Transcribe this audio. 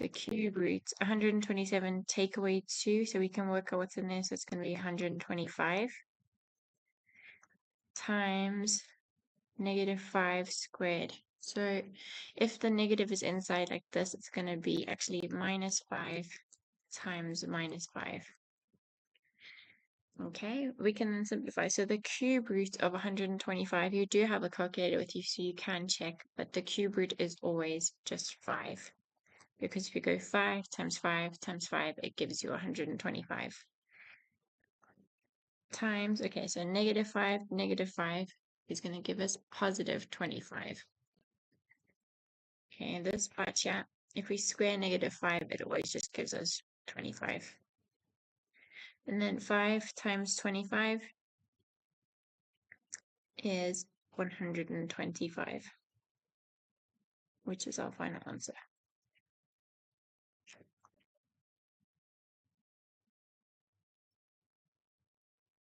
the cube root, 127 take away 2, so we can work out what's in there, so it's going to be 125 times -5 squared. So if the negative is inside like this, it's going to be actually -5 times -5. Okay, we can then simplify. So the cube root of 125, you do have a calculator with you, so you can check, but the cube root is always just 5. Because if you go 5 times 5 times 5, it gives you 125. Times, okay, so -5 is going to give us +25. Okay, and this part here, if we square -5, it always just gives us 25. And then 5 times 25 is 125, which is our final answer.